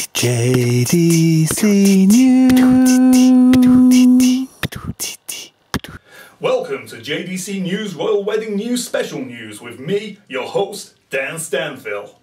JDC News. Welcome to JDC News Royal Wedding News Special News with me, your host, Dan Stanfill.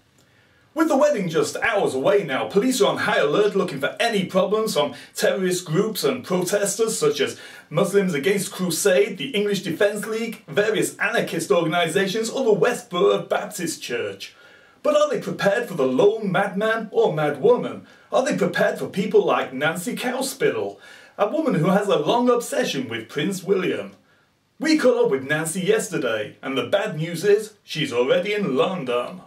With the wedding just hours away now, police are on high alert looking for any problems from terrorist groups and protesters such as Muslims Against Crusade, the English Defence League, various anarchist organisations or the Westboro Baptist Church. But are they prepared for the lone madman or madwoman? Are they prepared for people like Nancy Cowspittle, a woman who has a long obsession with Prince William? We caught up with Nancy yesterday, and the bad news is she's already in London.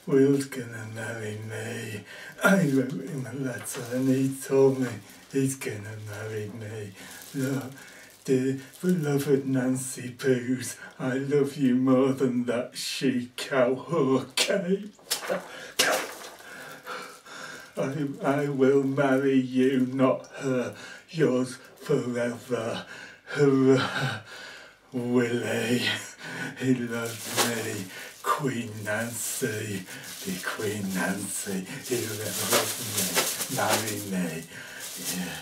Will's gonna marry me. I wrote him a letter and he told me he's gonna marry me. Look, dear beloved Nancy Poos, I love you more than that she-cow whore Kate. I will marry you, not her, yours forever. Hurrah, Willie, he loves me. Queen Nancy, the Queen Nancy, he'll love me, marry me. Yeah,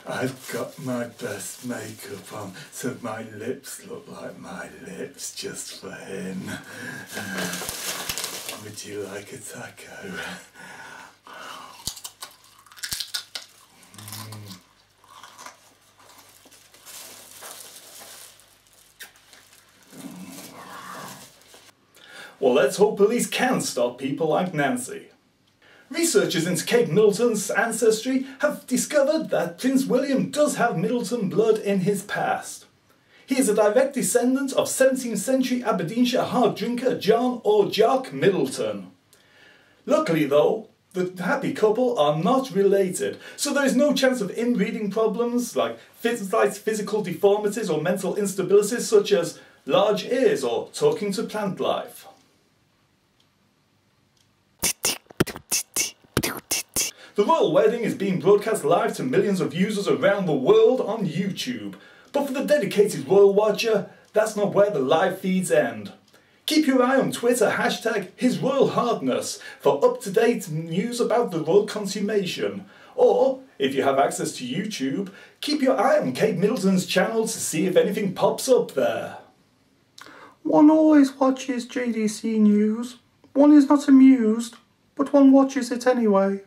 I've got my best makeup on, so my lips look like my lips just for him. Would you like a taco? Well, let's hope police can stop people like Nancy. Researchers into Kate Middleton's ancestry have discovered that Prince William does have Middleton blood in his past. He is a direct descendant of 17th century Aberdeenshire hard drinker John or Jock Middleton. Luckily though, the happy couple are not related, so there is no chance of inbreeding problems like physical deformities or mental instabilities such as large ears or talking to plant life. The royal wedding is being broadcast live to millions of users around the world on YouTube. But for the dedicated royal watcher, that's not where the live feeds end. Keep your eye on Twitter #HisRoyalHardness for up-to-date news about the royal consummation. Or, if you have access to YouTube, keep your eye on Kate Middleton's channel to see if anything pops up there. One always watches JDC News. One is not amused, but one watches it anyway.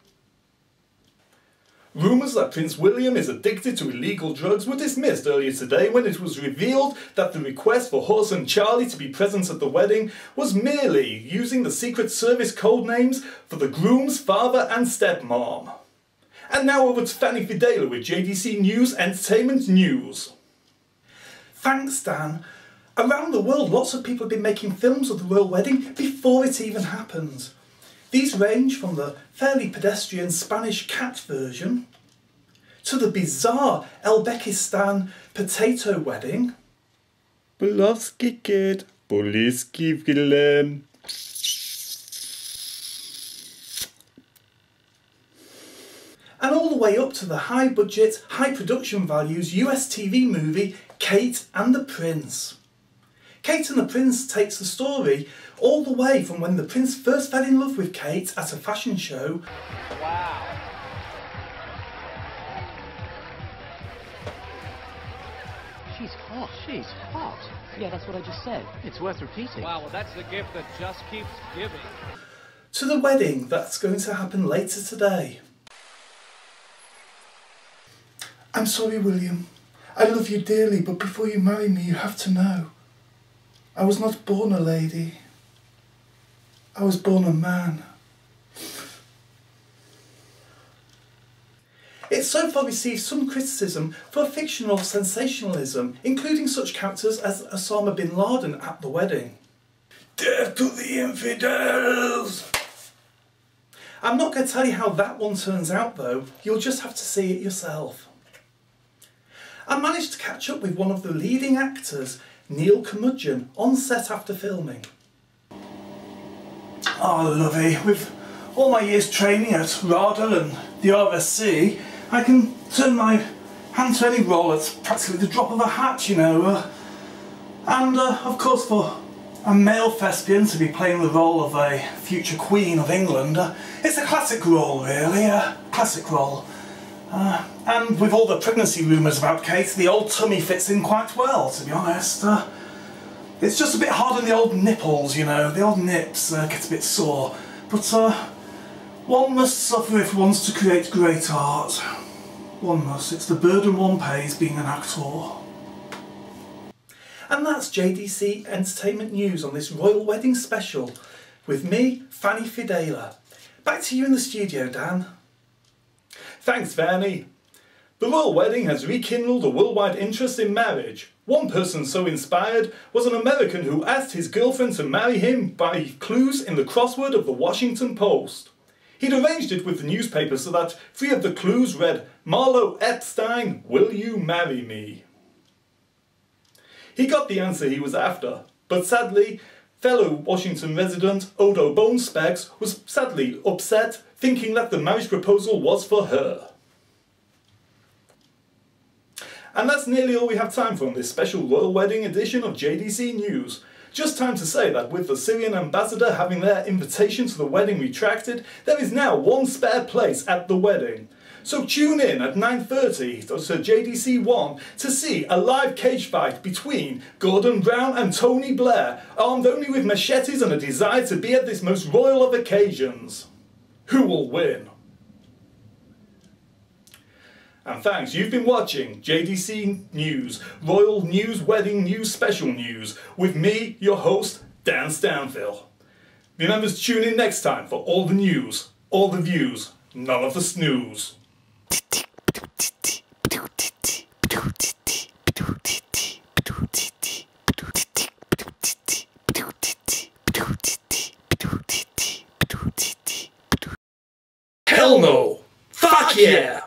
Rumours that Prince William is addicted to illegal drugs were dismissed earlier today when it was revealed that the request for Horse and Charlie to be present at the wedding was merely using the Secret Service code names for the groom's father and stepmom. And now over to Fanny Fidela with JDC News Entertainment News. Thanks, Dan. Around the world, lots of people have been making films of the royal wedding before it even happened. These range from the fairly pedestrian Spanish cat version to the bizarre Uzbekistan potato wedding. Polowski kid, Poliski villain. And all the way up to the high budget, high production values US TV movie Kate and the Prince. Kate and the Prince takes the story all the way from when the Prince first fell in love with Kate at a fashion show. Wow. She's hot. She's hot. Yeah, that's what I just said. It's worth repeating. Wow, well that's the gift that just keeps giving. To the wedding that's going to happen later today. I'm sorry, William. I love you dearly, but before you marry me, you have to know. I was not born a lady. I was born a man. It so far received some criticism for fictional sensationalism, including such characters as Osama bin Laden at the wedding. Death to the infidels! I'm not going to tell you how that one turns out though, you'll just have to see it yourself. I managed to catch up with one of the leading actors, Neil Curmudgeon, on set after filming. Oh, lovey, with all my years training at RADA and the RSC, I can turn my hand to any role at practically the drop of a hat, you know. And of course for a male thespian to be playing the role of a future Queen of England. It's a classic role, really, a classic role. And with all the pregnancy rumours about Kate, the old tummy fits in quite well, to be honest. It's just a bit hard on the old nipples, you know, the old nips get a bit sore. But one must suffer if one wants to create great art. One must. It's the burden one pays being an actor. And that's JDC Entertainment News on this royal wedding special with me, Fanny Fidela. Back to you in the studio, Dan. Thanks, Fanny. The royal wedding has rekindled a worldwide interest in marriage. One person so inspired was an American who asked his girlfriend to marry him by clues in the crossword of the Washington Post. He'd arranged it with the newspaper so that 3 of the clues read, "Marlo Epstein, will you marry me?" He got the answer he was after, but sadly, fellow Washington resident Odo Bonespecs was sadly upset, thinking that the marriage proposal was for her. And that's nearly all we have time for on this special royal wedding edition of JDC News. Just time to say that with the Syrian ambassador having their invitation to the wedding retracted, there is now 1 spare place at the wedding. So tune in at 9:30 to JDC1 to see a live cage fight between Gordon Brown and Tony Blair, armed only with machetes and a desire to be at this most royal of occasions. Who will win? And thanks, you've been watching JDC News, Royal News Wedding News Special News, with me, your host, Dan Stanfill. Remember to tune in next time for all the news, all the views, none of the snooze. Hell no! Fuck yeah!